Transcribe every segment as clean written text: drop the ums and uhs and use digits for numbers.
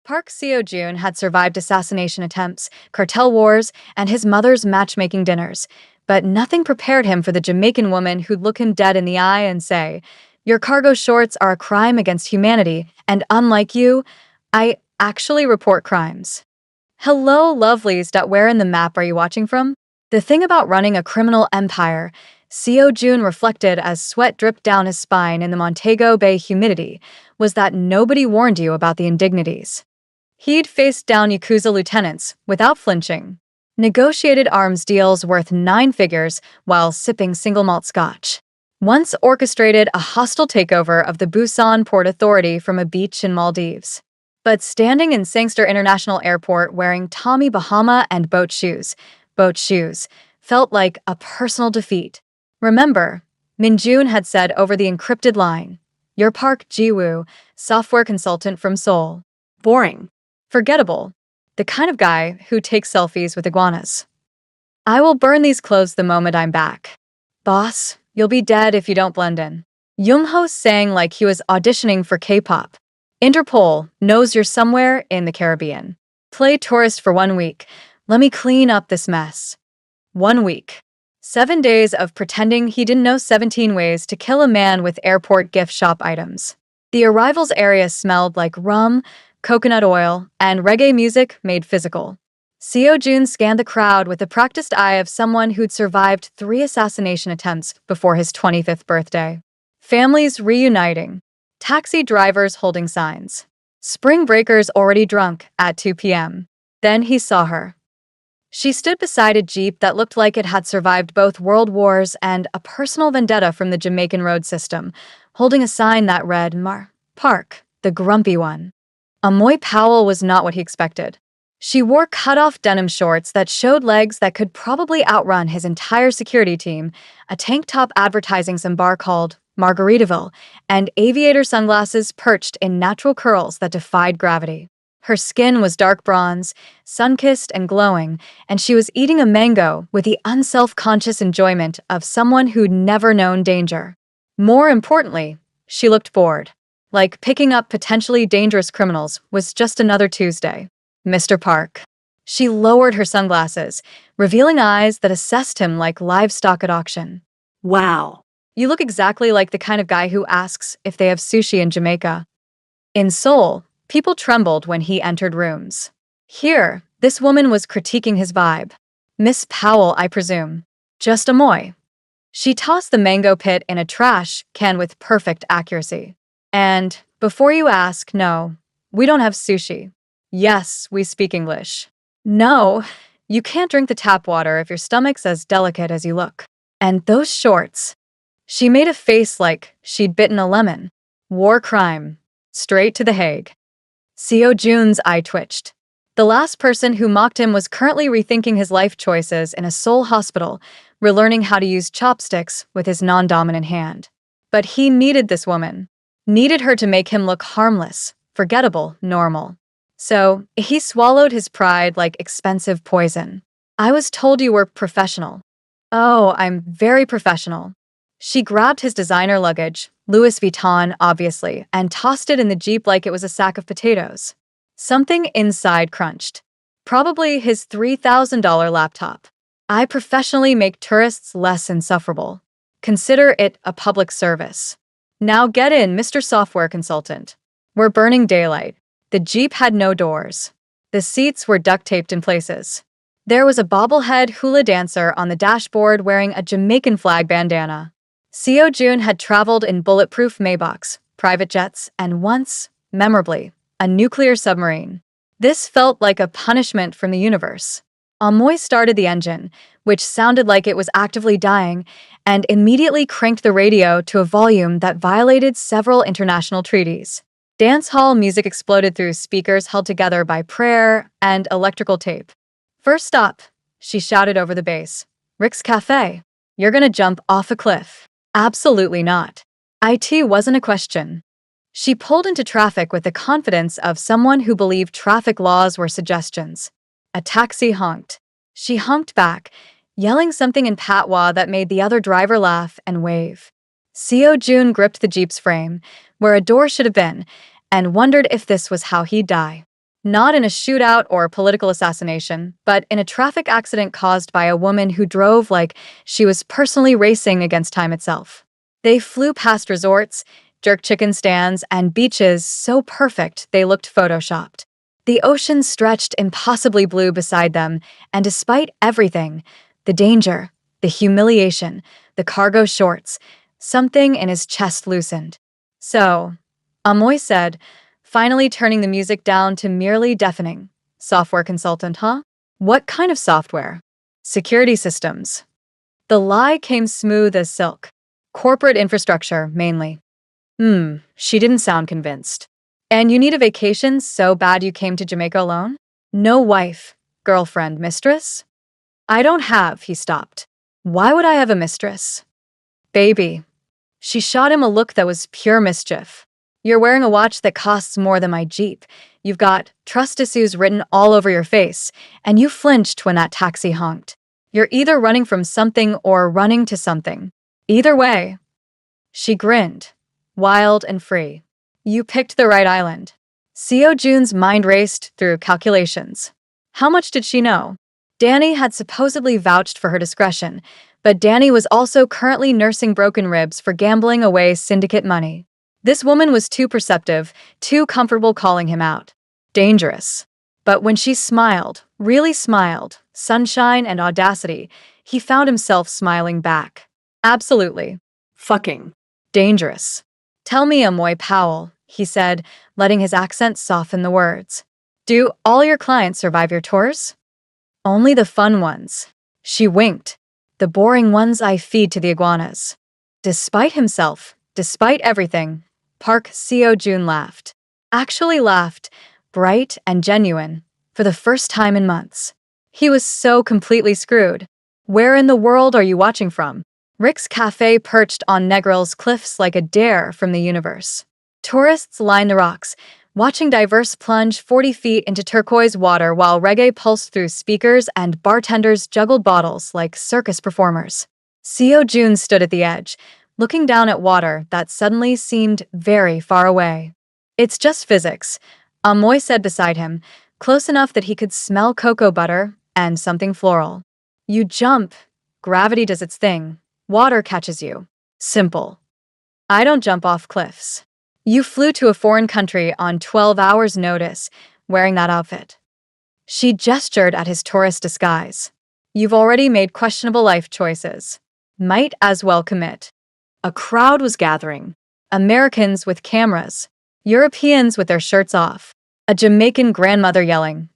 Park Seo-joon had survived assassination attempts, cartel wars, and his mother's matchmaking dinners, but nothing prepared him for the Jamaican woman who'd look him dead in the eye and say, "Your cargo shorts are a crime against humanity, and unlike you, I actually report crimes." Hello, lovelies. Where in the map are you watching from? The thing about running a criminal empire, Seo-joon reflected as sweat dripped down his spine in the Montego Bay humidity, was that nobody warned you about the indignities. He'd faced down Yakuza lieutenants without flinching, negotiated arms deals worth 9 figures while sipping single malt scotch. Once orchestrated a hostile takeover of the Busan Port Authority from a beach in Maldives. But standing in Sangster International Airport wearing Tommy Bahama and boat shoes, felt like a personal defeat. Remember, Min-joon had said over the encrypted line, "You're Park Ji-woo, software consultant from Seoul. Boring. Forgettable. The kind of guy who takes selfies with iguanas. I will burn these clothes the moment I'm back. Boss, you'll be dead if you don't blend in." Young-ho sang like he was auditioning for K-pop. Interpol knows you're somewhere in the Caribbean. Play tourist for 1 week. Let me clean up this mess. 1 week. 7 days of pretending he didn't know 17 ways to kill a man with airport gift shop items. The arrivals area smelled like rum, coconut oil, and reggae music made physical. Seo-joon scanned the crowd with the practiced eye of someone who'd survived 3 assassination attempts before his 25th birthday. Families reuniting. Taxi drivers holding signs. Spring breakers already drunk at 2 p.m. Then he saw her. She stood beside a jeep that looked like it had survived both world wars and a personal vendetta from the Jamaican road system, holding a sign that read, Park, the grumpy one. Amoy Powell was not what he expected. She wore cut-off denim shorts that showed legs that could probably outrun his entire security team, a tank top advertising some bar called Margaritaville, and aviator sunglasses perched in natural curls that defied gravity. Her skin was dark bronze, sun-kissed and glowing, and she was eating a mango with the unself-conscious enjoyment of someone who'd never known danger. More importantly, she looked bored. Like picking up potentially dangerous criminals was just another Tuesday. "Mr. Park." She lowered her sunglasses, revealing eyes that assessed him like livestock at auction. "Wow. You look exactly like the kind of guy who asks if they have sushi in Jamaica." In Seoul, people trembled when he entered rooms. Here, this woman was critiquing his vibe. "Miss Powell, I presume. Just Amoy." She tossed the mango pit in a trash can with perfect accuracy. "And, before you ask, no, we don't have sushi. Yes, we speak English. No, you can't drink the tap water if your stomach's as delicate as you look. And those shorts." She made a face like she'd bitten a lemon. War crime. Straight to The Hague. Seo-joon's eye twitched. The last person who mocked him was currently rethinking his life choices in a Seoul hospital, relearning how to use chopsticks with his non-dominant hand. But he needed this woman. Needed her to make him look harmless, forgettable, normal. So, he swallowed his pride like expensive poison. "I was told you were professional." "Oh, I'm very professional." She grabbed his designer luggage, Louis Vuitton, obviously, and tossed it in the Jeep like it was a sack of potatoes. Something inside crunched. Probably his $3,000 laptop. "I professionally make tourists less insufferable. Consider it a public service. Now get in, Mr. Software Consultant. We're burning daylight." The Jeep had no doors. The seats were duct-taped in places. There was a bobblehead hula dancer on the dashboard wearing a Jamaican flag bandana. Seo-joon had traveled in bulletproof Maybachs, private jets, and once, memorably, a nuclear submarine. This felt like a punishment from the universe. Amoy started the engine, which sounded like it was actively dying, and immediately cranked the radio to a volume that violated several international treaties. Dance hall music exploded through speakers held together by prayer and electrical tape. "First stop," she shouted over the bass. "Rick's Cafe. You're gonna jump off a cliff." Absolutely not. IT wasn't a question. She pulled into traffic with the confidence of someone who believed traffic laws were suggestions. A taxi honked. She honked back, yelling something in patois that made the other driver laugh and wave. Seo-joon gripped the Jeep's frame, where a door should have been, and wondered if this was how he'd die. Not in a shootout or political assassination, but in a traffic accident caused by a woman who drove like she was personally racing against time itself. They flew past resorts, jerk chicken stands, and beaches so perfect they looked photoshopped. The ocean stretched impossibly blue beside them, and despite everything, the danger, the humiliation, the cargo shorts, something in his chest loosened. So, Amoy said, finally turning the music down to merely deafening. Software consultant, huh? What kind of software? Security systems. The lie came smooth as silk. Corporate infrastructure, mainly. She didn't sound convinced. And you need a vacation so bad you came to Jamaica alone? No wife, girlfriend, mistress? I don't have, he stopped. Why would I have a mistress? Baby. She shot him a look that was pure mischief. You're wearing a watch that costs more than my Jeep. You've got trust issues written all over your face, and you flinched when that taxi honked. You're either running from something or running to something. Either way. She grinned, wild and free. You picked the right island. Seo Jun's mind raced through calculations. How much did she know? Danny had supposedly vouched for her discretion, but Danny was also currently nursing broken ribs for gambling away syndicate money. This woman was too perceptive, too comfortable calling him out. Dangerous. But when she smiled, really smiled, sunshine and audacity, he found himself smiling back. Absolutely. Fucking. Dangerous. Tell me, Amoy Powell, he said, letting his accent soften the words. Do all your clients survive your tours? Only the fun ones. She winked. The boring ones I feed to the iguanas. Despite himself, despite everything, Park Seo-jun laughed. Actually laughed, bright and genuine, for the first time in months. He was so completely screwed. Where in the world are you watching from? Rick's cafe perched on Negril's cliffs like a dare from the universe. Tourists lined the rocks, watching Diverse plunge 40 feet into turquoise water while reggae pulsed through speakers and bartenders juggled bottles like circus performers. Seo-jun stood at the edge, looking down at water that suddenly seemed very far away. It's just physics, Amoy said beside him, close enough that he could smell cocoa butter and something floral. You jump, gravity does its thing, water catches you. Simple. I don't jump off cliffs. You flew to a foreign country on 12 hours' notice, wearing that outfit. She gestured at his tourist disguise. You've already made questionable life choices. Might as well commit. A crowd was gathering. Americans with cameras. Europeans with their shirts off. A Jamaican grandmother yelling,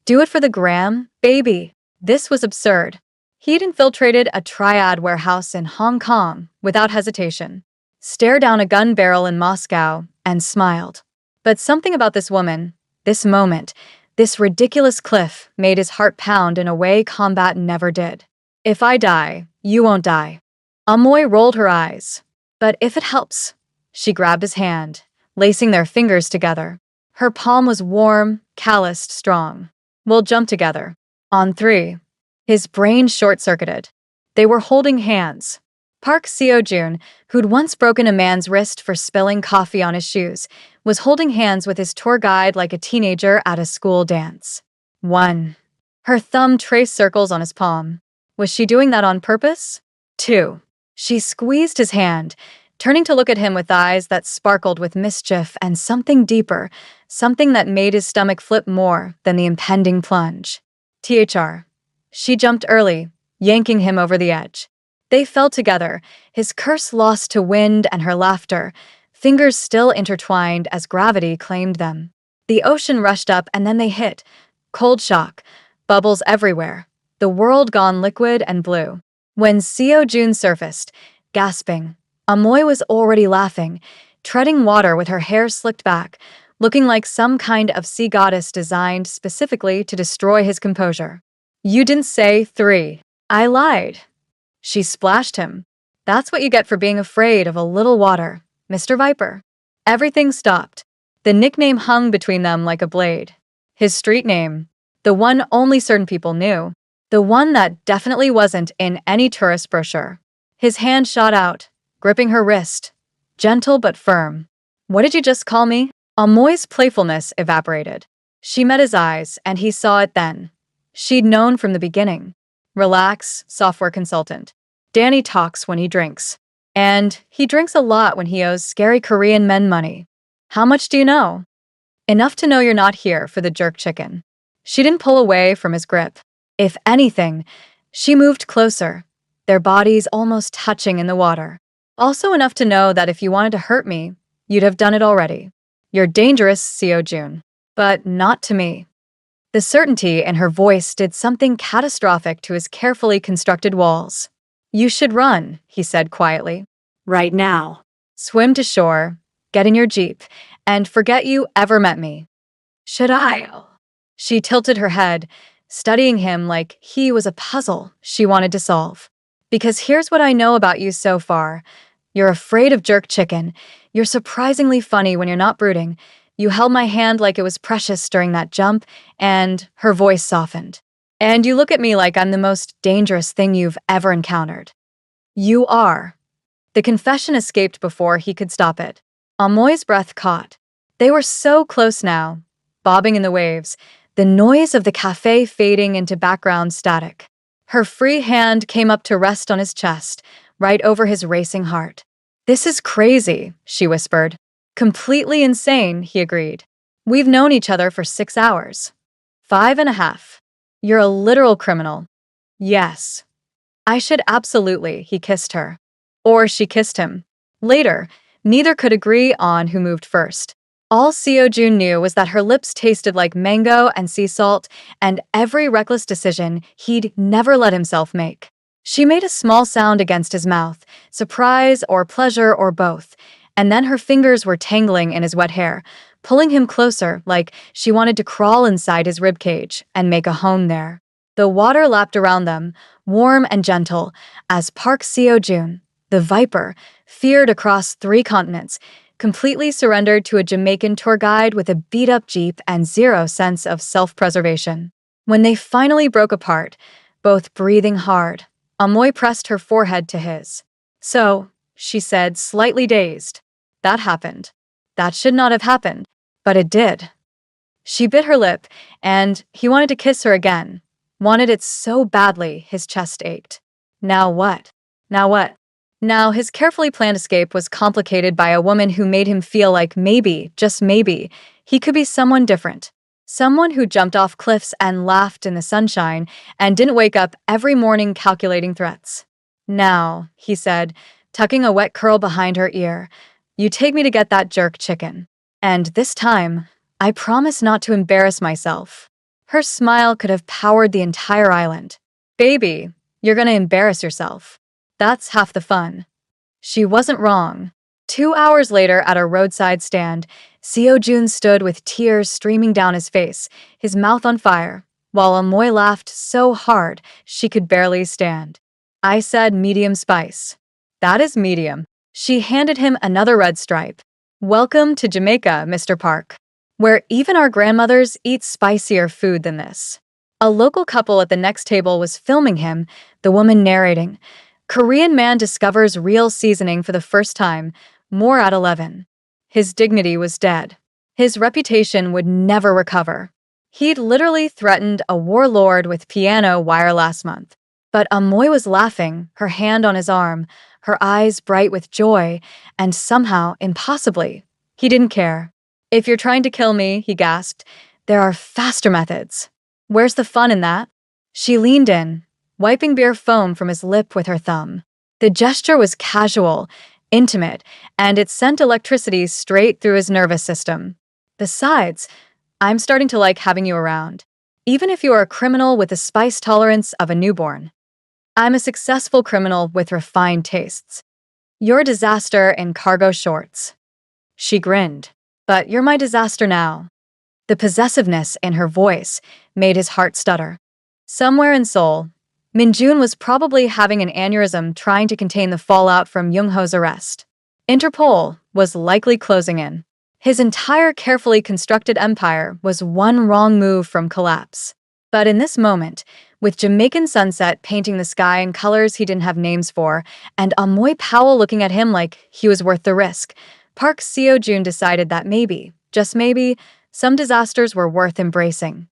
"Do it for the gram, baby." This was absurd. He'd infiltrated a triad warehouse in Hong Kong without hesitation, stared down a gun barrel in Moscow, and smiled. But something about this woman, this moment, this ridiculous cliff made his heart pound in a way combat never did. If I die, you won't die. Amoy rolled her eyes. But if it helps. She grabbed his hand, lacing their fingers together. Her palm was warm, calloused, strong. We'll jump together. On 3. His brain short-circuited. They were holding hands. Park Seo-jun, who'd once broken a man's wrist for spilling coffee on his shoes, was holding hands with his tour guide like a teenager at a school dance. 1. Her thumb traced circles on his palm. Was she doing that on purpose? 2. She squeezed his hand, turning to look at him with eyes that sparkled with mischief and something deeper, something that made his stomach flip more than the impending plunge. THR. She jumped early, yanking him over the edge. They fell together, his curse lost to wind and her laughter, fingers still intertwined as gravity claimed them. The ocean rushed up and then they hit. Cold shock, bubbles everywhere, the world gone liquid and blue. When Seo-jun surfaced, gasping, Amoy was already laughing, treading water with her hair slicked back, looking like some kind of sea goddess designed specifically to destroy his composure. You didn't say 3. I lied. She splashed him. That's what you get for being afraid of a little water, Mr. Viper. Everything stopped. The nickname hung between them like a blade. His street name. The one only certain people knew. The one that definitely wasn't in any tourist brochure. His hand shot out, gripping her wrist. Gentle but firm. What did you just call me? Amoy's playfulness evaporated. She met his eyes, and he saw it then. She'd known from the beginning. Relax, software consultant. Danny talks when he drinks. And he drinks a lot when he owes scary Korean men money. How much do you know? Enough to know you're not here for the jerk chicken. She didn't pull away from his grip. If anything, she moved closer, their bodies almost touching in the water. Also enough to know that if you wanted to hurt me, you'd have done it already. You're dangerous, Seo Jun. But not to me. The certainty in her voice did something catastrophic to his carefully constructed walls. You should run, he said quietly. Right now. Swim to shore, get in your jeep, and forget you ever met me. Should I? She tilted her head, studying him like he was a puzzle she wanted to solve. Because here's what I know about you so far. You're afraid of jerk chicken. You're surprisingly funny when you're not brooding. You held my hand like it was precious during that jump, and her voice softened. And you look at me like I'm the most dangerous thing you've ever encountered. You are. The confession escaped before he could stop it. Amoy's breath caught. They were so close now, bobbing in the waves, the noise of the cafe fading into background static. Her free hand came up to rest on his chest, right over his racing heart. This is crazy, she whispered. Completely insane, he agreed. We've known each other for 6 hours. 5.5. You're a literal criminal. Yes. I should absolutely, he kissed her. Or she kissed him. Later, neither could agree on who moved first. All Seo Jun knew was that her lips tasted like mango and sea salt, and every reckless decision he'd never let himself make. She made a small sound against his mouth, surprise or pleasure or both, and then her fingers were tangling in his wet hair, pulling him closer like she wanted to crawl inside his ribcage and make a home there. The water lapped around them, warm and gentle, as Park Seo Jun, the Viper, feared across 3 continents, completely surrendered to a Jamaican tour guide with a beat-up Jeep and 0 sense of self-preservation. When they finally broke apart, both breathing hard, Amoy pressed her forehead to his. So, she said, slightly dazed. That happened. That should not have happened, but it did. She bit her lip, and he wanted to kiss her again. Wanted it so badly, his chest ached. Now what? Now what? Now, his carefully planned escape was complicated by a woman who made him feel like maybe, just maybe, he could be someone different. Someone who jumped off cliffs and laughed in the sunshine and didn't wake up every morning calculating threats. Now, he said, tucking a wet curl behind her ear, you take me to get that jerk chicken. And this time, I promise not to embarrass myself. Her smile could have powered the entire island. Baby, you're gonna embarrass yourself. That's half the fun. She wasn't wrong. 2 hours later at a roadside stand, Seo Jun stood with tears streaming down his face, his mouth on fire, while Amoy laughed so hard she could barely stand. I said medium spice. That is medium. She handed him another red stripe. Welcome to Jamaica, Mr. Park, where even our grandmothers eat spicier food than this. A local couple at the next table was filming him, the woman narrating. Korean man discovers real seasoning for the first time, more at 11. His dignity was dead. His reputation would never recover. He'd literally threatened a warlord with piano wire last month. But Amoy was laughing, her hand on his arm, her eyes bright with joy, and somehow, impossibly, he didn't care. If you're trying to kill me, he gasped, there are faster methods. Where's the fun in that? She leaned in, wiping beer foam from his lip with her thumb. The gesture was casual, intimate, and it sent electricity straight through his nervous system. Besides, I'm starting to like having you around, even if you are a criminal with the spice tolerance of a newborn. I'm a successful criminal with refined tastes. You're a disaster in cargo shorts. She grinned. But you're my disaster now. The possessiveness in her voice made his heart stutter. Somewhere in Seoul, Minjun was probably having an aneurysm trying to contain the fallout from Young-ho's arrest. Interpol was likely closing in. His entire carefully constructed empire was one wrong move from collapse. But in this moment, with Jamaican sunset painting the sky in colors he didn't have names for, and Amoy Powell looking at him like he was worth the risk, Park Seo Jun decided that maybe, just maybe, Some disasters were worth embracing.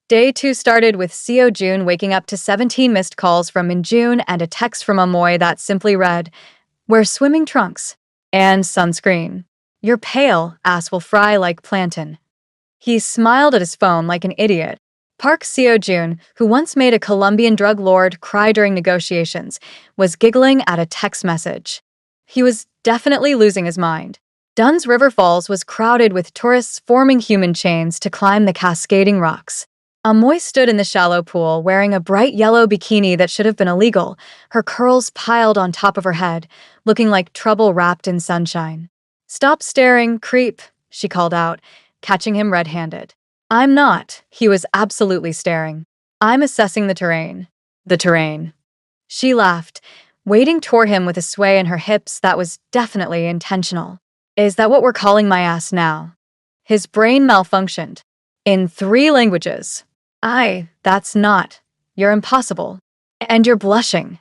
Day 2 started with Seo Jun waking up to 17 missed calls from Min Jun and a text from Amoy that simply read, "Wear swimming trunks and sunscreen. You're pale, ass will fry like plantain." He smiled at his phone like an idiot. Park Seo-jun, who once made a Colombian drug lord cry during negotiations, was giggling at a text message. He was definitely losing his mind. Dunn's River Falls was crowded with tourists forming human chains to climb the cascading rocks. Amoy stood in the shallow pool wearing a bright yellow bikini that should have been illegal, her curls piled on top of her head, looking like trouble wrapped in sunshine. "Stop staring, creep," she called out, catching him red-handed. "I'm not." He was absolutely staring. "I'm assessing the terrain." "The terrain." She laughed, wading toward him with a sway in her hips that was definitely intentional. "Is that what we're calling my ass now?" His brain malfunctioned. "In 3 languages. That's not. You're impossible. And you're blushing."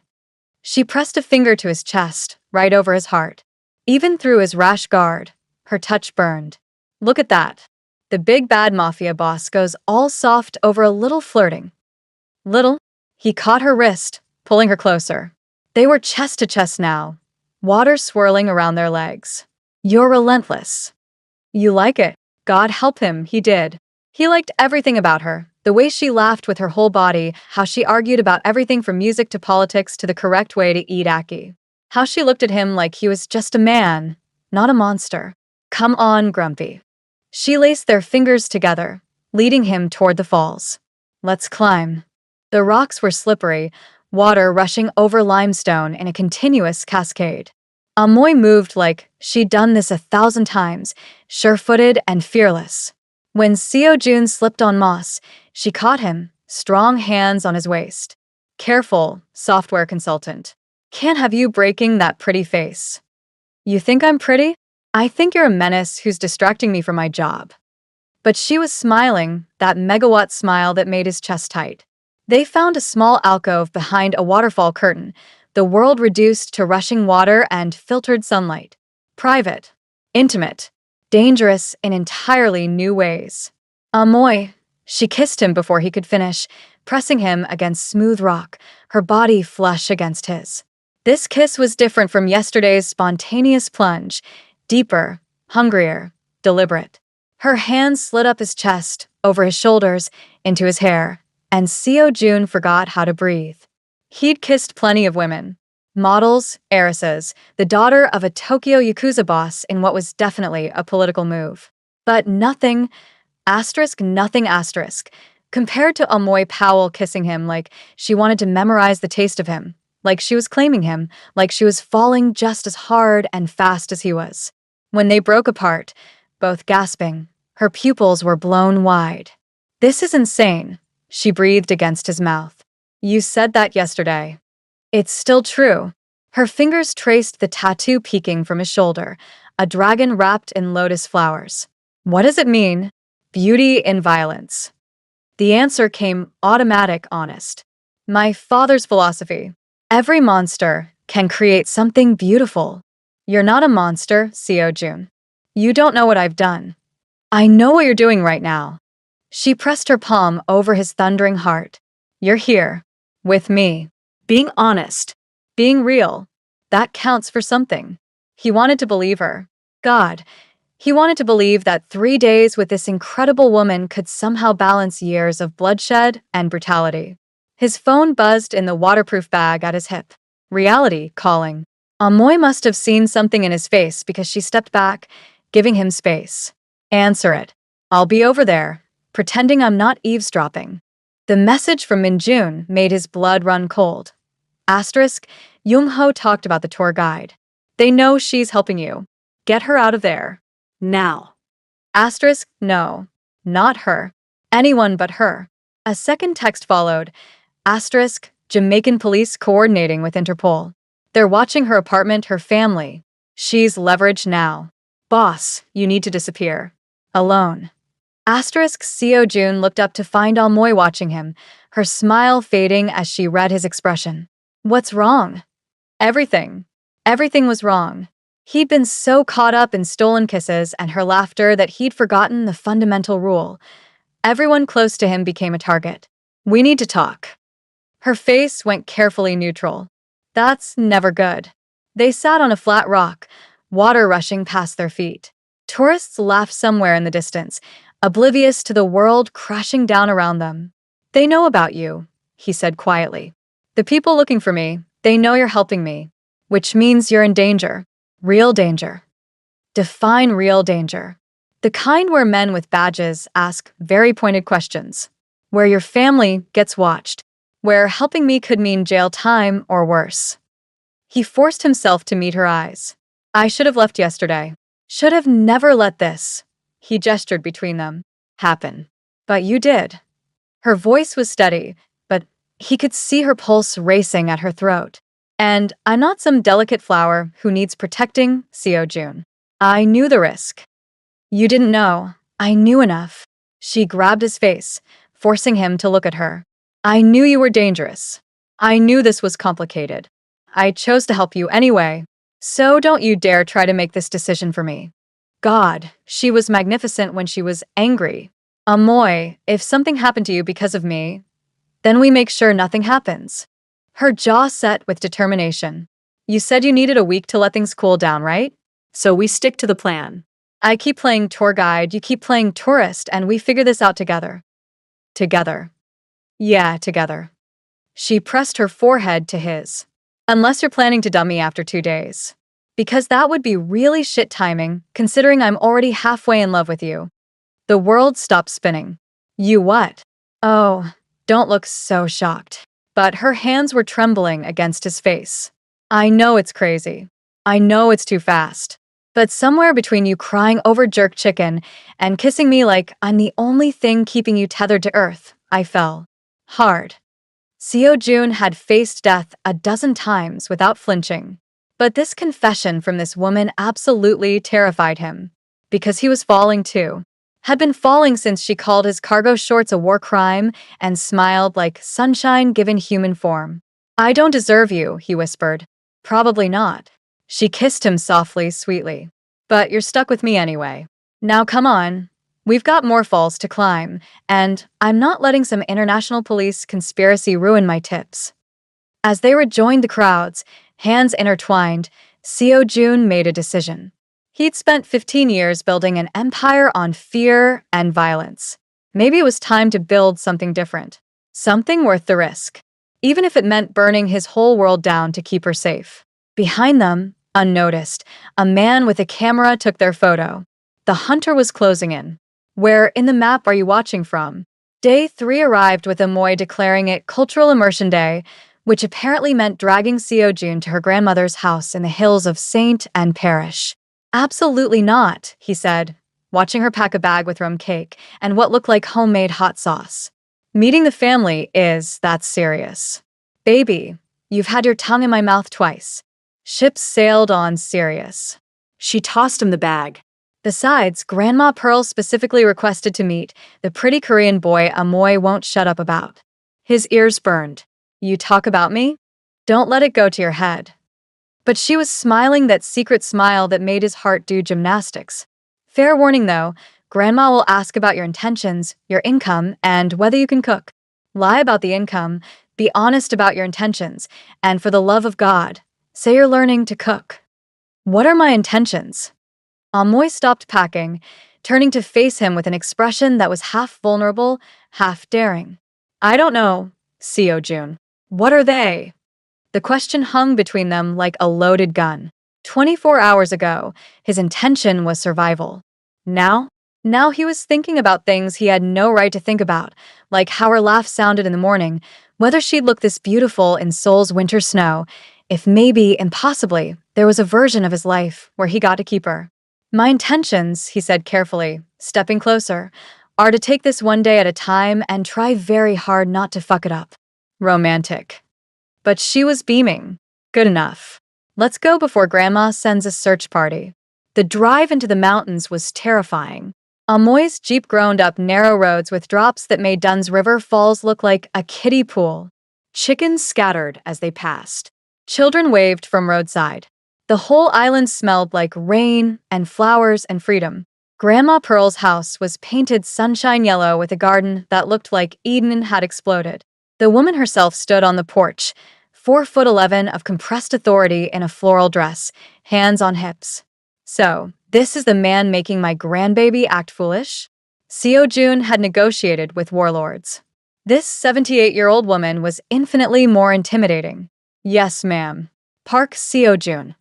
She pressed a finger to his chest, right over his heart. Even through his rash guard, her touch burned. "Look at that." The big bad mafia boss goes all soft over a little flirting. Little? He caught her wrist, pulling her closer. They were chest to chest now, water swirling around their legs. "You're relentless." "You like it." God help him, he did. He liked everything about her. The way she laughed with her whole body, how she argued about everything from music to politics to the correct way to eat ackee. How she looked at him like he was just a man, not a monster. "Come on, Grumpy." She laced their fingers together, leading him toward the falls. "Let's climb." The rocks were slippery, water rushing over limestone in a continuous cascade. Amoy moved like she'd done this 1,000 times, sure-footed and fearless. When Seo-jun slipped on moss, she caught him, strong hands on his waist. "Careful, software consultant. Can't have you breaking that pretty face." "You think I'm pretty? I think you're a menace who's distracting me from my job." But she was smiling, that megawatt smile that made his chest tight. They found a small alcove behind a waterfall curtain, the world reduced to rushing water and filtered sunlight. Private, intimate, dangerous in entirely new ways. "Amoy." She kissed him before he could finish, pressing him against smooth rock, her body flush against his. This kiss was different from yesterday's spontaneous plunge, deeper, hungrier, deliberate. Her hands slid up his chest, over his shoulders, into his hair, and Seo-jun forgot how to breathe. He'd kissed plenty of women. Models, heiresses, the daughter of a Tokyo Yakuza boss in what was definitely a political move. But nothing, nothing, compared to Amoy Powell kissing him like she wanted to memorize the taste of him, like she was claiming him, like she was falling just as hard and fast as he was. When they broke apart, both gasping, her pupils were blown wide. "This is insane," she breathed against his mouth. "You said that yesterday." "It's still true." Her fingers traced the tattoo peeking from his shoulder, a dragon wrapped in lotus flowers. "What does it mean?" "Beauty in violence." The answer came automatic, honest. "My father's philosophy. Every monster can create something beautiful." "You're not a monster, Seo-jun. You don't know what I've done." "I know what you're doing right now." She pressed her palm over his thundering heart. "You're here. With me. Being honest. Being real. That counts for something." He wanted to believe her. God. He wanted to believe that 3 days with this incredible woman could somehow balance years of bloodshed and brutality. His phone buzzed in the waterproof bag at his hip. Reality calling. Amoy must have seen something in his face because she stepped back, giving him space. "Answer it. I'll be over there, pretending I'm not eavesdropping." The message from Min Jun made his blood run cold. Asterisk, Jung-ho talked about the tour guide. "They know she's helping you. Get her out of there. Now." Asterisk, no. Not her. Anyone but her. A second text followed. Asterisk, Jamaican police coordinating with Interpol. They're watching her apartment, her family. She's leverage now. Boss, you need to disappear. Alone. Asterisk, Seo-jun looked up to find Amoy watching him, her smile fading as she read his expression. What's wrong? Everything. Everything was wrong. He'd been so caught up in stolen kisses and her laughter that he'd forgotten the fundamental rule. Everyone close to him became a target. We need to talk. Her face went carefully neutral. That's never good. They sat on a flat rock, water rushing past their feet. Tourists laughed somewhere in the distance, oblivious to the world crashing down around them. They know about you, he said quietly. The people looking for me, they know you're helping me, which means you're in danger. Real danger. Define real danger. The kind where men with badges ask very pointed questions. Where your family gets watched. Where helping me could mean jail time or worse. He forced himself to meet her eyes. I should have left yesterday. Should have never let this, he gestured between them, happen. But you did. Her voice was steady, but he could see her pulse racing at her throat. And I'm not some delicate flower who needs protecting, Seo Jun. I knew the risk. You didn't know. I knew enough. She grabbed his face, forcing him to look at her. I knew you were dangerous. I knew this was complicated. I chose to help you anyway. So don't you dare try to make this decision for me. God, she was magnificent when she was angry. Amoy, if something happened to you because of me, then we make sure nothing happens. Her jaw set with determination. You said you needed a week to let things cool down, right? So we stick to the plan. I keep playing tour guide, you keep playing tourist, and we figure this out together. Together. Yeah, together. She pressed her forehead to his. Unless you're planning to dump me after 2 days. Because that would be really shit timing, considering I'm already halfway in love with you. The world stopped spinning. You what? Oh, don't look so shocked. But her hands were trembling against his face. I know it's crazy. I know it's too fast. But somewhere between you crying over jerk chicken and kissing me like I'm the only thing keeping you tethered to earth, I fell. Hard. Seo Jun had faced death a dozen times without flinching. But this confession from this woman absolutely terrified him. Because he was falling too. Had been falling since she called his cargo shorts a war crime and smiled like sunshine given human form. I don't deserve you, he whispered. Probably not. She kissed him softly, sweetly. But you're stuck with me anyway. Now come on. We've got more falls to climb, and I'm not letting some international police conspiracy ruin my tips. As they rejoined the crowds, hands intertwined, Seo Jun made a decision. He'd spent 15 years building an empire on fear and violence. Maybe it was time to build something different. Something worth the risk. Even if it meant burning his whole world down to keep her safe. Behind them, unnoticed, a man with a camera took their photo. The hunter was closing in. Where in the map are you watching from? Day 3 arrived with Amoy declaring it Cultural Immersion Day, which apparently meant dragging Seo Jun to her grandmother's house in the hills of Saint and Parish. Absolutely not, he said, watching her pack a bag with rum cake and what looked like homemade hot sauce. Meeting the family that's serious. Baby, you've had your tongue in my mouth twice. Ships sailed on Sirius. She tossed him the bag. Besides, Grandma Pearl specifically requested to meet the pretty Korean boy Amoy won't shut up about. His ears burned. You talk about me? Don't let it go to your head. But she was smiling that secret smile that made his heart do gymnastics. Fair warning though, Grandma will ask about your intentions, your income, and whether you can cook. Lie about the income, be honest about your intentions, and for the love of God, say you're learning to cook. What are my intentions? Amoy stopped packing, turning to face him with an expression that was half vulnerable, half daring. I don't know, Seo Jun. What are they? The question hung between them like a loaded gun. 24 hours ago, his intention was survival. Now he was thinking about things he had no right to think about, like how her laugh sounded in the morning, whether she'd look this beautiful in Seoul's winter snow, if maybe, impossibly, there was a version of his life where he got to keep her. My intentions, he said carefully, stepping closer, are to take this one day at a time and try very hard not to fuck it up. Romantic. But she was beaming. Good enough. Let's go before Grandma sends a search party. The drive into the mountains was terrifying. Amoy's Jeep groaned up narrow roads with drops that made Dunn's River Falls look like a kiddie pool. Chickens scattered as they passed. Children waved from roadside. The whole island smelled like rain and flowers and freedom. Grandma Pearl's house was painted sunshine yellow with a garden that looked like Eden had exploded. The woman herself stood on the porch, 4'11" of compressed authority in a floral dress, hands on hips. So, this is the man making my grandbaby act foolish? Seo Jun had negotiated with warlords. This 78-year-old woman was infinitely more intimidating. Yes, ma'am. Park Seo Jun.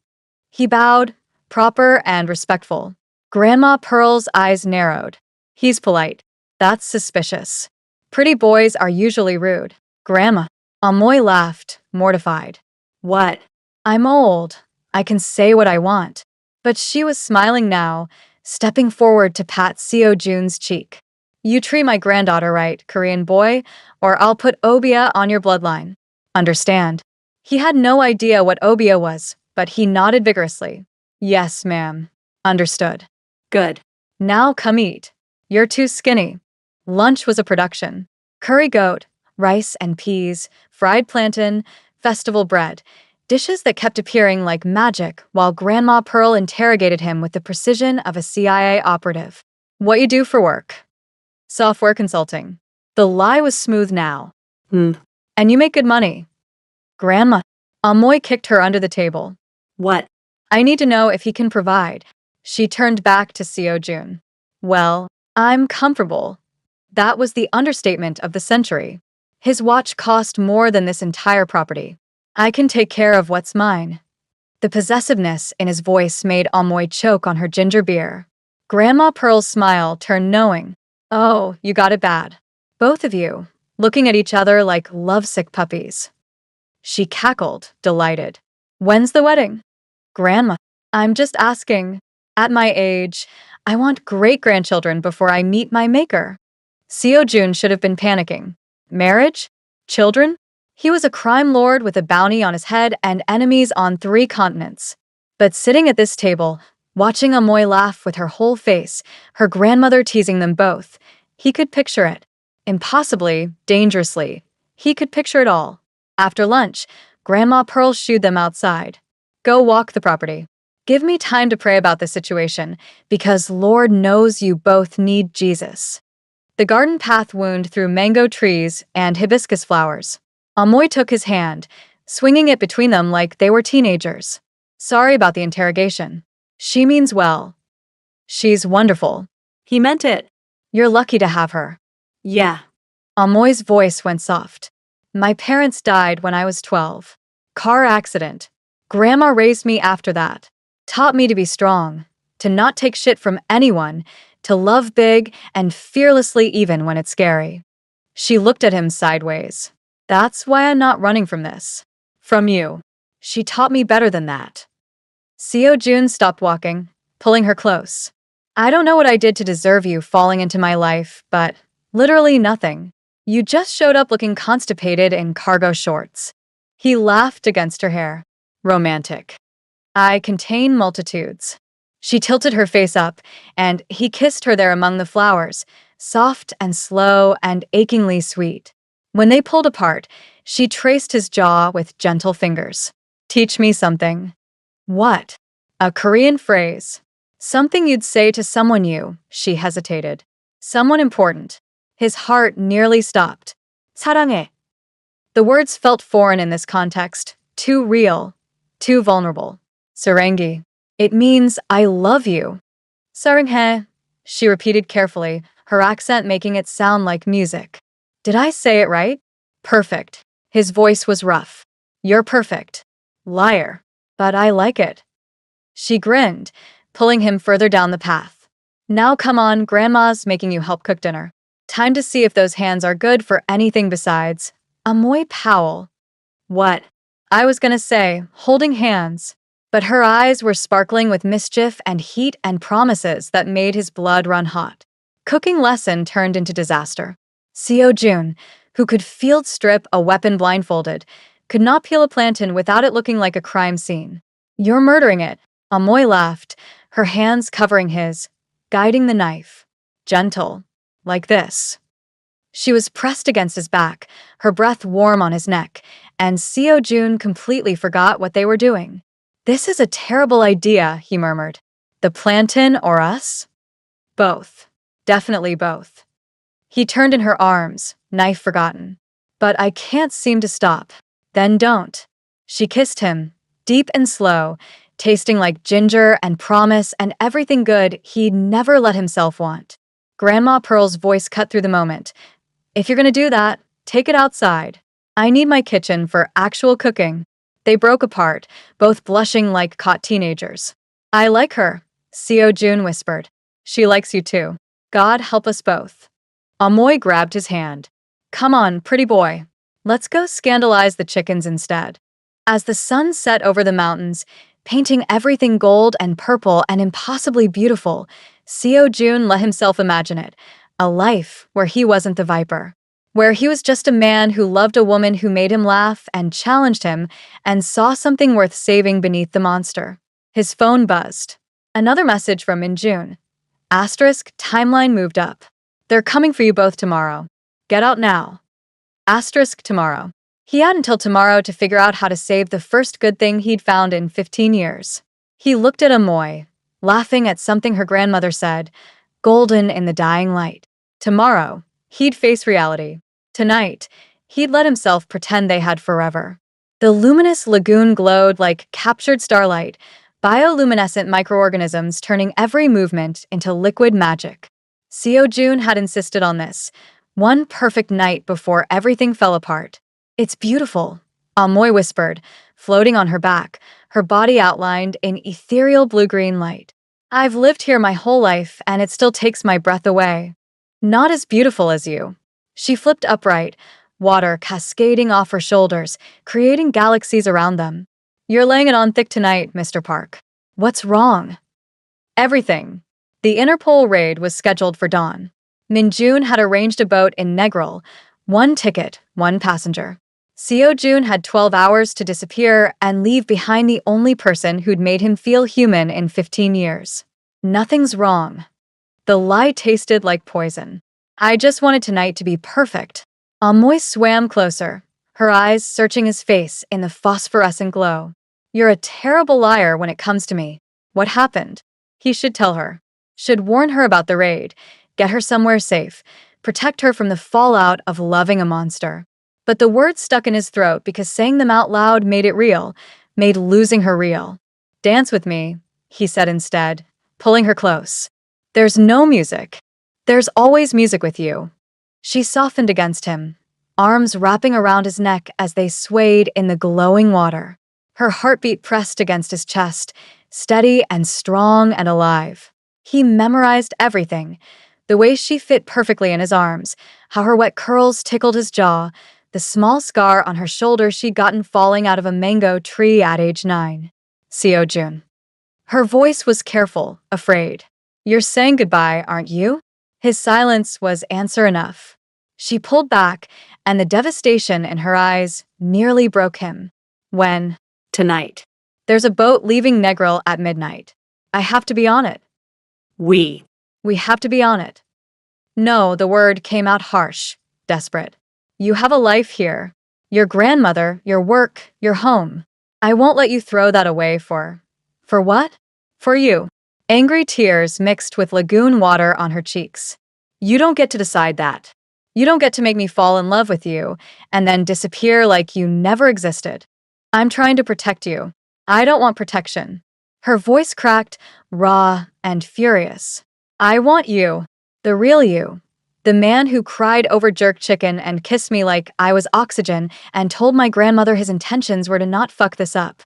He bowed, proper and respectful. Grandma Pearl's eyes narrowed. He's polite. That's suspicious. Pretty boys are usually rude. Grandma. Amoy laughed, mortified. What? I'm old. I can say what I want. But she was smiling now, stepping forward to pat Seo Jun's cheek. You treat my granddaughter right, Korean boy, or I'll put Obia on your bloodline. Understand? He had no idea what Obia was, but he nodded vigorously. Yes, ma'am. Understood. Good. Now come eat. You're too skinny. Lunch was a production. Curry goat, rice and peas, fried plantain, festival bread, dishes that kept appearing like magic while Grandma Pearl interrogated him with the precision of a CIA operative. What you do for work? Software consulting. The lie was smooth now. And you make good money. Grandma. Amoy kicked her under the table. What? I need to know if he can provide. She turned back to Seo Jun. Well, I'm comfortable. That was the understatement of the century. His watch cost more than this entire property. I can take care of what's mine. The possessiveness in his voice made Amoy choke on her ginger beer. Grandma Pearl's smile turned knowing. Oh, you got it bad. Both of you, looking at each other like lovesick puppies. She cackled, delighted. When's the wedding? Grandma. I'm just asking. At my age, I want great-grandchildren before I meet my maker. Seo Jun should have been panicking. Marriage? Children? He was a crime lord with a bounty on his head and enemies on 3 continents. But sitting at this table, watching Amoy laugh with her whole face, her grandmother teasing them both, he could picture it. Impossibly, dangerously. He could picture it all. After lunch, Grandma Pearl shooed them outside. Go walk the property. Give me time to pray about this situation, because Lord knows you both need Jesus. The garden path wound through mango trees and hibiscus flowers. Amoy took his hand, swinging it between them like they were teenagers. Sorry about the interrogation. She means well. She's wonderful. He meant it. You're lucky to have her. Yeah. Amoy's voice went soft. My parents died when I was 12. Car accident. Grandma raised me after that. Taught me to be strong, to not take shit from anyone, to love big and fearlessly even when it's scary. She looked at him sideways. That's why I'm not running from this. From you. She taught me better than that. Seo Jun stopped walking, pulling her close. I don't know what I did to deserve you falling into my life, but literally nothing. You just showed up looking constipated in cargo shorts. He laughed against her hair. Romantic. I contain multitudes. She tilted her face up, and he kissed her there among the flowers, soft and slow and achingly sweet. When they pulled apart, she traced his jaw with gentle fingers. Teach me something. What? A Korean phrase. Something you'd say to someone she hesitated. Someone important. His heart nearly stopped. 사랑해. The words felt foreign in this context, too real, too vulnerable. Sarangi. It means I love you. 사랑해, she repeated carefully, her accent making it sound like music. Did I say it right? Perfect. His voice was rough. You're perfect. Liar. But I like it. She grinned, pulling him further down the path. Now come on, Grandma's making you help cook dinner. Time to see if those hands are good for anything besides. Amoy Powell. What? I was gonna say, holding hands. But her eyes were sparkling with mischief and heat and promises that made his blood run hot. Cooking lesson turned into disaster. Seo Jun, who could field strip a weapon blindfolded, could not peel a plantain without it looking like a crime scene. You're murdering it. Amoy laughed, her hands covering his, guiding the knife. Gentle. Like this. She was pressed against his back, her breath warm on his neck, and Seo Jun completely forgot what they were doing. This is a terrible idea, he murmured. The plantain or us? Both. Definitely both. He turned in her arms, knife forgotten. But I can't seem to stop. Then don't. She kissed him, deep and slow, tasting like ginger and promise and everything good he'd never let himself want. Grandma Pearl's voice cut through the moment. If you're gonna do that, take it outside. I need my kitchen for actual cooking. They broke apart, both blushing like caught teenagers. I like her, Seo Jun whispered. She likes you too. God help us both. Amoy grabbed his hand. Come on, pretty boy. Let's go scandalize the chickens instead. As the sun set over the mountains, painting everything gold and purple and impossibly beautiful, Seo Jun let himself imagine it. A life where he wasn't the viper. Where he was just a man who loved a woman who made him laugh and challenged him and saw something worth saving beneath the monster. His phone buzzed. Another message from Minjun. Asterisk, timeline moved up. They're coming for you both tomorrow. Get out now. Asterisk tomorrow. He had until tomorrow to figure out how to save the first good thing he'd found in 15 years. He looked at Amoy, laughing at something her grandmother said, golden in the dying light. Tomorrow, he'd face reality. Tonight, he'd let himself pretend they had forever. The luminous lagoon glowed like captured starlight, bioluminescent microorganisms turning every movement into liquid magic. Seo Jun had insisted on this, one perfect night before everything fell apart. It's beautiful, Amoy whispered, floating on her back, her body outlined in ethereal blue-green light. I've lived here my whole life, and it still takes my breath away. Not as beautiful as you. She flipped upright, water cascading off her shoulders, creating galaxies around them. You're laying it on thick tonight, Mr. Park. What's wrong? Everything. The Interpol raid was scheduled for dawn. Minjun had arranged a boat in Negril, one ticket, one passenger. Seo Jun had 12 hours to disappear and leave behind the only person who'd made him feel human in 15 years. Nothing's wrong. The lie tasted like poison. I just wanted tonight to be perfect. Amoy swam closer, her eyes searching his face in the phosphorescent glow. You're a terrible liar when it comes to me. What happened? He should tell her. Should warn her about the raid, get her somewhere safe, protect her from the fallout of loving a monster. But the words stuck in his throat because saying them out loud made it real, made losing her real. Dance with me, he said instead, pulling her close. There's no music. There's always music with you. She softened against him, arms wrapping around his neck as they swayed in the glowing water. Her heartbeat pressed against his chest, steady and strong and alive. He memorized everything, the way she fit perfectly in his arms, how her wet curls tickled his jaw, the small scar on her shoulder she'd gotten falling out of a mango tree at age 9. Seo Jun. Her voice was careful, afraid. You're saying goodbye, aren't you? His silence was answer enough. She pulled back, and the devastation in her eyes nearly broke him. When? Tonight. There's a boat leaving Negril at midnight. I have to be on it. We have to be on it. No, the word came out harsh, desperate. You have a life here. Your grandmother, your work, your home. I won't let you throw that away for what? For you. Angry tears mixed with lagoon water on her cheeks. You don't get to decide that. You don't get to make me fall in love with you and then disappear like you never existed. I'm trying to protect you. I don't want protection. Her voice cracked, raw and furious. I want you, the real you. The man who cried over jerk chicken and kissed me like I was oxygen and told my grandmother his intentions were to not fuck this up.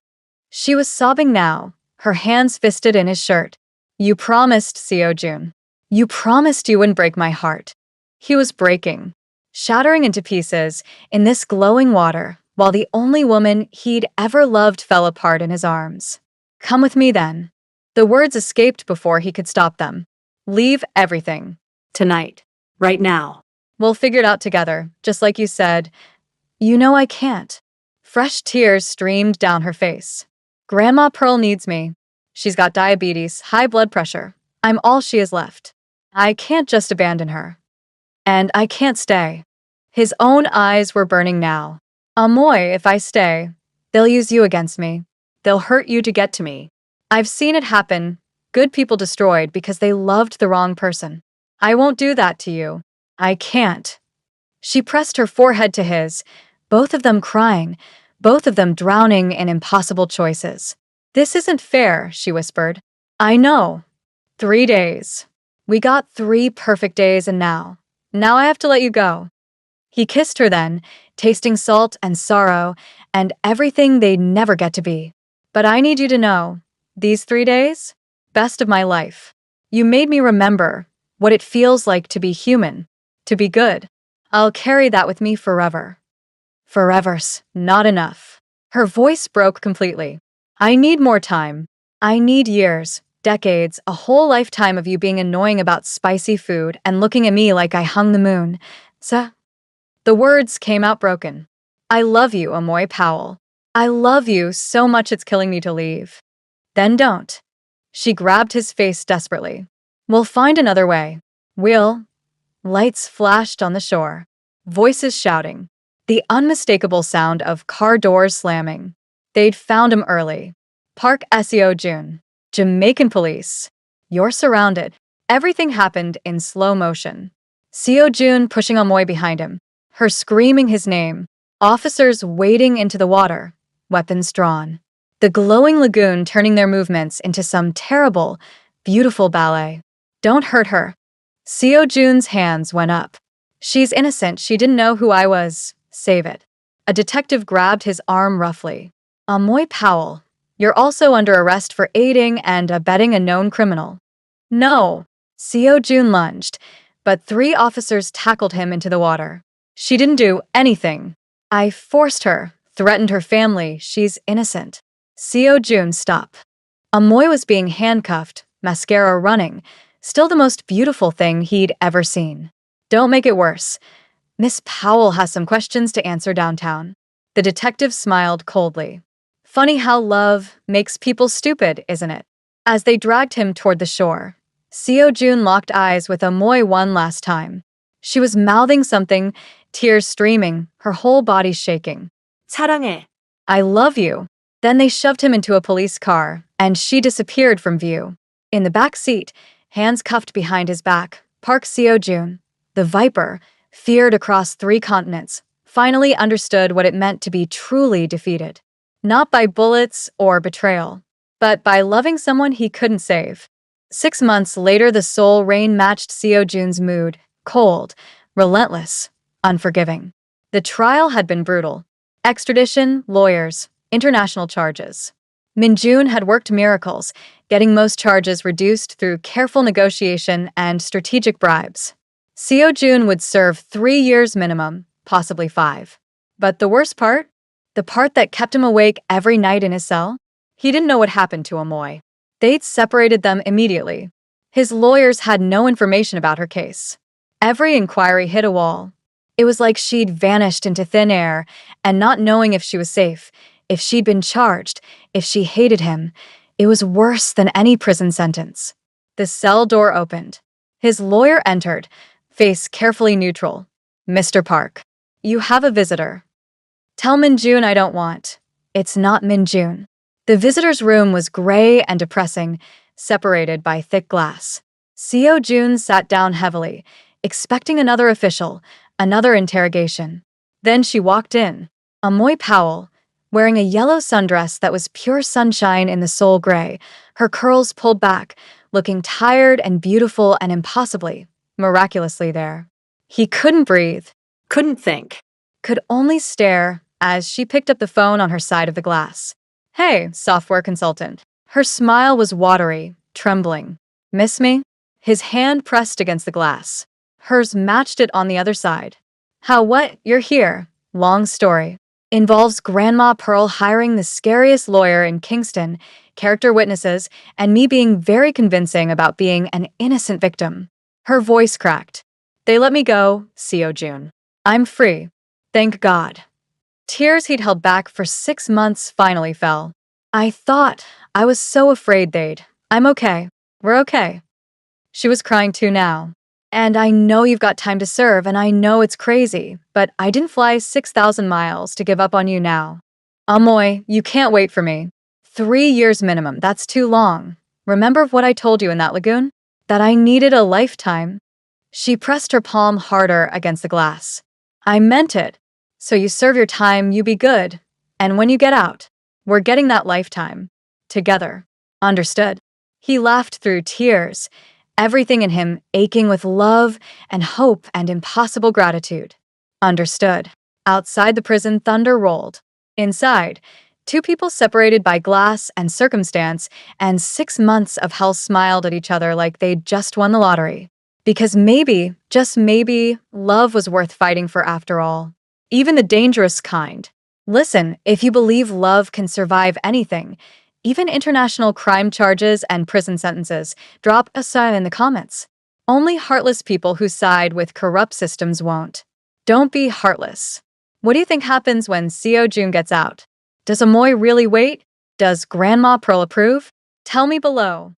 She was sobbing now, her hands fisted in his shirt. You promised, Seo Jun. You promised you wouldn't break my heart. He was breaking, shattering into pieces in this glowing water, while the only woman he'd ever loved fell apart in his arms. Come with me then. The words escaped before he could stop them. Leave everything. Tonight. Right now. We'll figure it out together, just like you said. You know I can't. Fresh tears streamed down her face. Grandma Pearl needs me. She's got diabetes, high blood pressure. I'm all she has left. I can't just abandon her. And I can't stay. His own eyes were burning now. Amoy, if I stay, they'll use you against me. They'll hurt you to get to me. I've seen it happen. Good people destroyed because they loved the wrong person. I won't do that to you. I can't. She pressed her forehead to his, both of them crying, both of them drowning in impossible choices. This isn't fair, she whispered. I know. 3 days. We got 3 perfect days and now I have to let you go. He kissed her then, tasting salt and sorrow and everything they'd never get to be. But I need you to know, these 3 days? Best of my life. You made me remember what it feels like to be human, to be good. I'll carry that with me forever. Forever's not enough. Her voice broke completely. I need more time. I need years, decades, a whole lifetime of you being annoying about spicy food and looking at me like I hung the moon. The words came out broken. I love you, Amoy Powell. I love you so much it's killing me to leave. Then don't. She grabbed his face desperately. We'll find another way. We'll. Lights flashed on the shore. Voices shouting. The unmistakable sound of car doors slamming. They'd found him early. Park SEO June. Jamaican police. You're surrounded. Everything happened in slow motion. Seo Jun pushing Amoy behind him. Her screaming his name. Officers wading into the water. Weapons drawn. The glowing lagoon turning their movements into some terrible, beautiful ballet. Don't hurt her. Seo Jun's hands went up. She's innocent. She didn't know who I was. Save it. A detective grabbed his arm roughly. Amoy Powell, you're also under arrest for aiding and abetting a known criminal. No. Seo Jun lunged, but 3 officers tackled him into the water. She didn't do anything. I forced her, threatened her family. She's innocent. Seo Jun, stop. Amoy was being handcuffed, mascara running, still the most beautiful thing he'd ever seen. Don't make it worse. Miss Powell has some questions to answer downtown. The detective smiled coldly. Funny how love makes people stupid, isn't it? As they dragged him toward the shore, Seo Jun locked eyes with Amoy one last time. She was mouthing something, tears streaming, her whole body shaking. 사랑해. I love you. Then they shoved him into a police car, and she disappeared from view. In the back seat, hands cuffed behind his back, Park Seo Jun, the Viper, feared across 3 continents, finally understood what it meant to be truly defeated. Not by bullets or betrayal, but by loving someone he couldn't save. 6 months later, the Seoul rain matched Seo Jun's mood, cold, relentless, unforgiving. The trial had been brutal. Extradition, lawyers, international charges. Min Jun had worked miracles, getting most charges reduced through careful negotiation and strategic bribes. Seo Jun would serve 3 years minimum, possibly 5. But the worst part? The part that kept him awake every night in his cell? He didn't know what happened to Amoy. They'd separated them immediately. His lawyers had no information about her case. Every inquiry hit a wall. It was like she'd vanished into thin air, and not knowing if she was safe, if she'd been charged, if she hated him. It was worse than any prison sentence. The cell door opened. His lawyer entered, face carefully neutral. Mr. Park, you have a visitor. Tell Min Jun I don't want. It's not Min Jun. The visitor's room was gray and depressing, separated by thick glass. Seo Jun sat down heavily, expecting another official, another interrogation. Then she walked in. Amoy Powell, wearing a yellow sundress that was pure sunshine in the Seoul gray, her curls pulled back, looking tired and beautiful and impossibly, miraculously there. He couldn't breathe, couldn't think, could only stare as she picked up the phone on her side of the glass. Hey, software consultant. Her smile was watery, trembling. Miss me? His hand pressed against the glass. Hers matched it on the other side. How what? You're here. Long story. Involves Grandma Pearl hiring the scariest lawyer in Kingston, character witnesses, and me being very convincing about being an innocent victim. Her voice cracked. They let me go, Seo Jun. I'm free. Thank God. Tears he'd held back for 6 months finally fell. I was so afraid they'd. I'm okay. We're okay. She was crying too now. And I know you've got time to serve, and I know it's crazy, but I didn't fly 6,000 miles to give up on you now. Amoy, you can't wait for me. 3 years minimum, that's too long. Remember what I told you in that lagoon? That I needed a lifetime. She pressed her palm harder against the glass. I meant it. So you serve your time, you be good. And when you get out, we're getting that lifetime. Together. Understood? He laughed through tears, everything in him aching with love and hope and impossible gratitude. Understood. Outside the prison, thunder rolled. Inside, two people separated by glass and circumstance, and 6 months of hell smiled at each other like they'd just won the lottery. Because maybe, just maybe, love was worth fighting for after all. Even the dangerous kind. Listen, if you believe love can survive anything, even international crime charges and prison sentences, drop a sign in the comments. Only heartless people who side with corrupt systems won't. Don't be heartless. What do you think happens when Seo Jun gets out? Does Amoy really wait? Does Grandma Pearl approve? Tell me below.